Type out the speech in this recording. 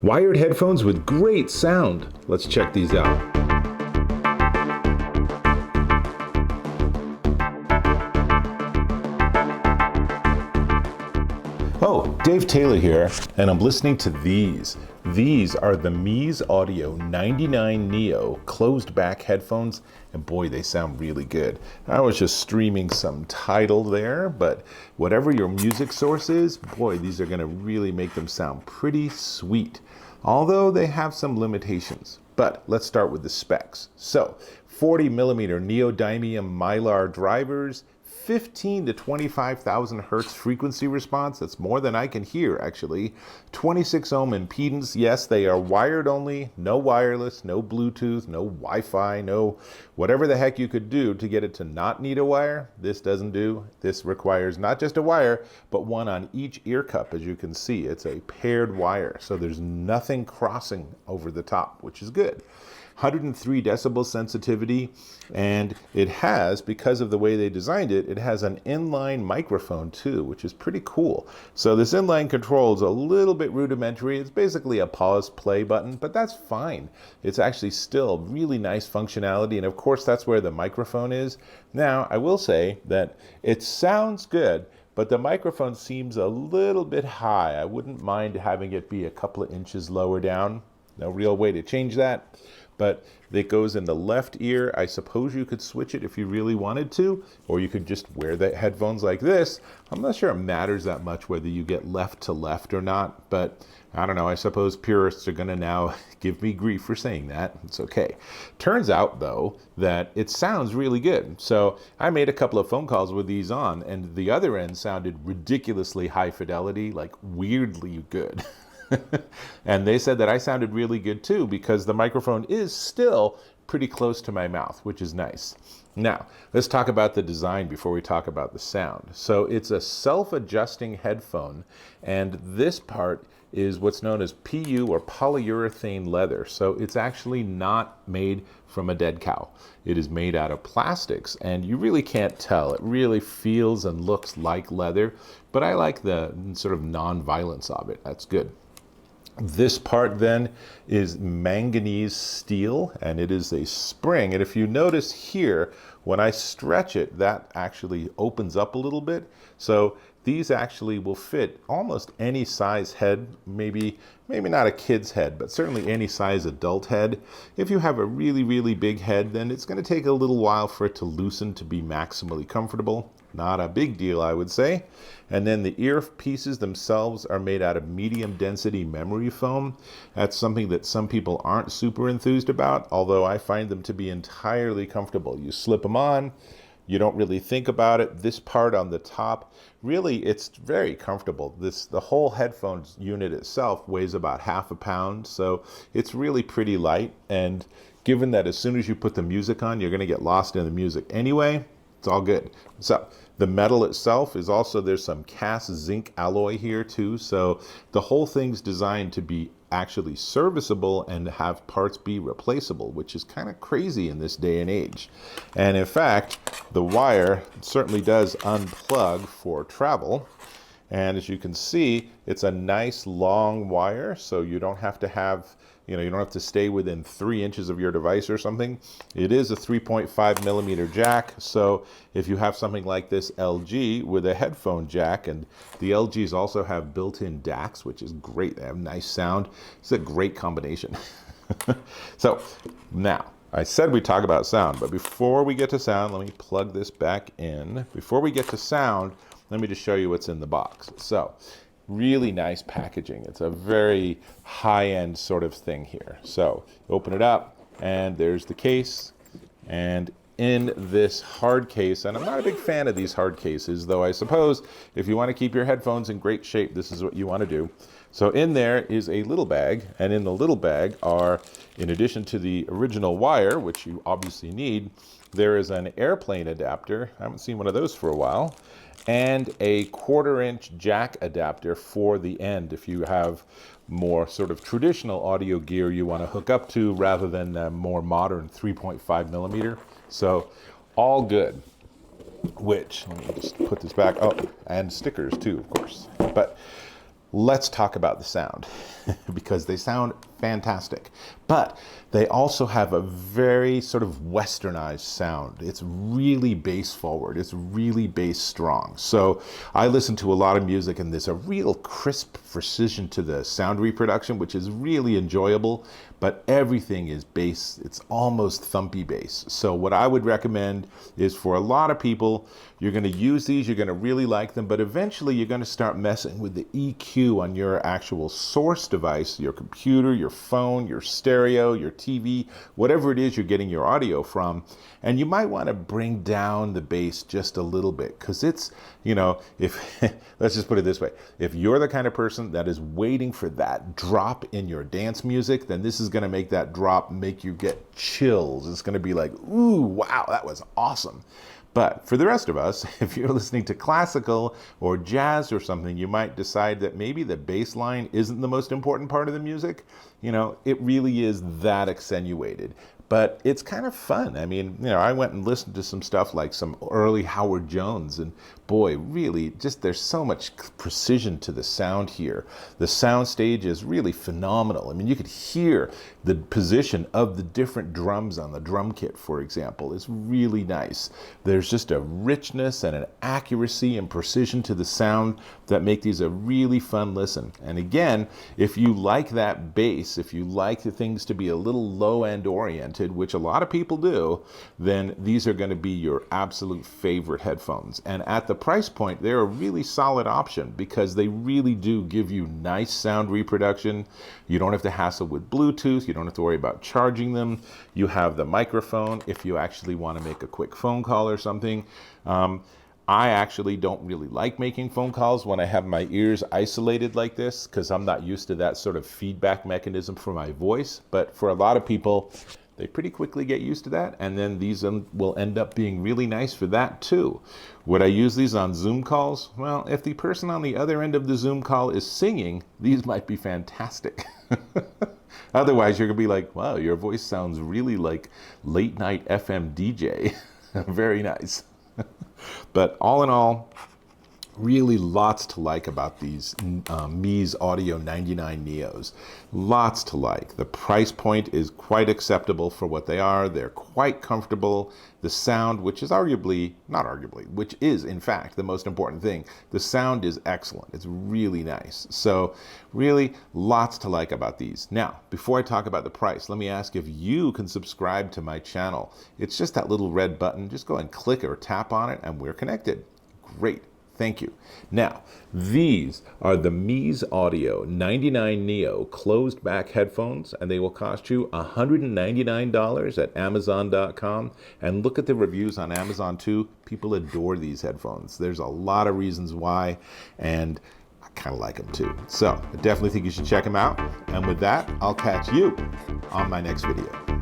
Wired headphones with great sound. Let's check these out. Oh, Dave Taylor here, and I'm listening to these. These are the Meze Audio 99 Neo closed back headphones, and boy, they sound really good. I was just streaming some Tidal there, but whatever your music source is, boy, these are gonna really make them sound pretty sweet. Although they have some limitations. But let's start with the specs. So, 40 millimeter neodymium mylar drivers, 15 to 25,000 hertz frequency response. That's more than I can hear, actually. 26 ohm impedance. Yes, they are wired only, no wireless, no Bluetooth, no Wi-Fi, no whatever the heck you could do to get it to not need a wire. This doesn't do. This requires not just a wire, but one on each ear cup. As you can see, it's a paired wire. So there's nothing crossing over the top, which is good. 103 decibel sensitivity, and it has, because of the way they designed it, it has an inline microphone too, which is pretty cool. So this inline control is a little bit rudimentary. It's basically a pause play button, but that's fine. It's actually still really nice functionality, and of course that's where the microphone is. Now, I will say that it sounds good, but the microphone seems a little bit high. I wouldn't mind having it be a couple of inches lower down. No real way to change that. But it goes in the left ear. I suppose you could switch it if you really wanted to, or you could just wear the headphones like this. I'm not sure it matters that much whether you get left to left or not, but I don't know. I suppose purists are gonna now give me grief for saying that. It's okay. Turns out though, that it sounds really good. So I made a couple of phone calls with these on, and the other end sounded ridiculously high fidelity, like weirdly good. And they said that I sounded really good too, because the microphone is still pretty close to my mouth, which is nice. Now, let's talk about the design before we talk about the sound. So it's a self-adjusting headphone, and this part is what's known as PU, or polyurethane leather. So it's actually not made from a dead cow. It is made out of plastics, and you really can't tell. It really feels and looks like leather, but I like the sort of non-violence of it. That's good. This part then is manganese steel, and it is a spring. And if you notice here, when I stretch it, that actually opens up a little bit. So these actually will fit almost any size head, maybe not a kid's head, but certainly any size adult head. If you have a really, really big head, then it's going to take a little while for it to loosen to be maximally comfortable. Not a big deal, I would say. And then the ear pieces themselves are made out of medium density memory foam. That's something that some people aren't super enthused about, although I find them to be entirely comfortable. You slip them on, you don't really think about it. This part on the top, really, it's very comfortable. The whole headphones unit itself weighs about half a pound, so it's really pretty light. And given that as soon as you put the music on, you're going to get lost in the music anyway, it's all good. So the metal itself is also, there's some cast zinc alloy here too. So the whole thing's designed to be actually serviceable and have parts be replaceable, which is kind of crazy in this day and age. And in fact, the wire certainly does unplug for travel. And as you can see, it's a nice long wire, so you don't have to have, you don't have to stay within 3 inches of your device or something. It is a 3.5 millimeter jack, so if you have something like this LG with a headphone jack, and the LGs also have built-in DACs, which is great. They have nice sound. It's a great combination. So now, I said we'd talk about sound, but before we get to sound, let me plug this back in. Before we get to sound, let me just show you what's in the box. So, really nice packaging. It's a very high-end sort of thing here. So, open it up, and there's the case. And in this hard case, and I'm not a big fan of these hard cases, though I suppose if you want to keep your headphones in great shape, this is what you want to do. So in there is a little bag, and in the little bag are, in addition to the original wire, which you obviously need, there is an airplane adapter. I haven't seen one of those for a while. And a 1/4-inch jack adapter for the end if you have more sort of traditional audio gear you want to hook up to rather than a more modern 3.5 millimeter. So all good, which, let me just put this back. Oh, and stickers too, of course. But let's talk about the sound because they sound fantastic. But they also have a very sort of westernized sound. It's really bass forward. It's really bass strong. So I listen to a lot of music and there's a real crisp precision to the sound reproduction, which is really enjoyable, but everything is bass. It's almost thumpy bass. So what I would recommend is for a lot of people, you're going to use these, you're going to really like them, but eventually you're going to start messing with the EQ on your actual source device, your computer, your phone, your stereo, your TV, whatever it is you're getting your audio from. And you might want to bring down the bass just a little bit because it's, you know, if, let's just put it this way, if you're the kind of person that is waiting for that drop in your dance music, then this is going to make that drop make you get chills. It's going to be like, ooh, wow, that was awesome. But for the rest of us, if you're listening to classical or jazz or something, you might decide that maybe the bass line isn't the most important part of the music. You know, it really is that accentuated. But it's kind of fun. I mean, you know, I went and listened to some stuff like some early Howard Jones, and boy, really, just there's so much precision to the sound here. The sound stage is really phenomenal. I mean, you could hear the position of the different drums on the drum kit, for example, is really nice. There's just a richness and an accuracy and precision to the sound that make these a really fun listen. And again, if you like that bass, if you like the things to be a little low end oriented, which a lot of people do, then these are going to be your absolute favorite headphones. And at the price point, they're a really solid option because they really do give you nice sound reproduction. You don't have to hassle with Bluetooth. You don't have to worry about charging them. You have the microphone if you actually want to make a quick phone call or something. I actually don't really like making phone calls when I have my ears isolated like this because I'm not used to that sort of feedback mechanism for my voice. But for a lot of people, they pretty quickly get used to that, and then these will end up being really nice for that too. Would I use these on Zoom calls? Well, if the person on the other end of the Zoom call is singing, these might be fantastic. Otherwise, you're gonna be like, wow, your voice sounds really like late night FM DJ. Very nice. But all in all, really lots to like about these Meze Audio 99 Neos. Lots to like. The price point is quite acceptable for what they are. They're quite comfortable. The sound, which is which is in fact the most important thing. The sound is excellent. It's really nice. So really lots to like about these. Now, before I talk about the price, let me ask if you can subscribe to my channel. It's just that little red button. Just go and click or tap on it and we're connected. Great. Thank you. Now, these are the Meze Audio 99 Neo closed back headphones, and they will cost you $199 at Amazon.com. And look at the reviews on Amazon too. People adore these headphones. There's a lot of reasons why, and I kind of like them too. So I definitely think you should check them out. And with that, I'll catch you on my next video.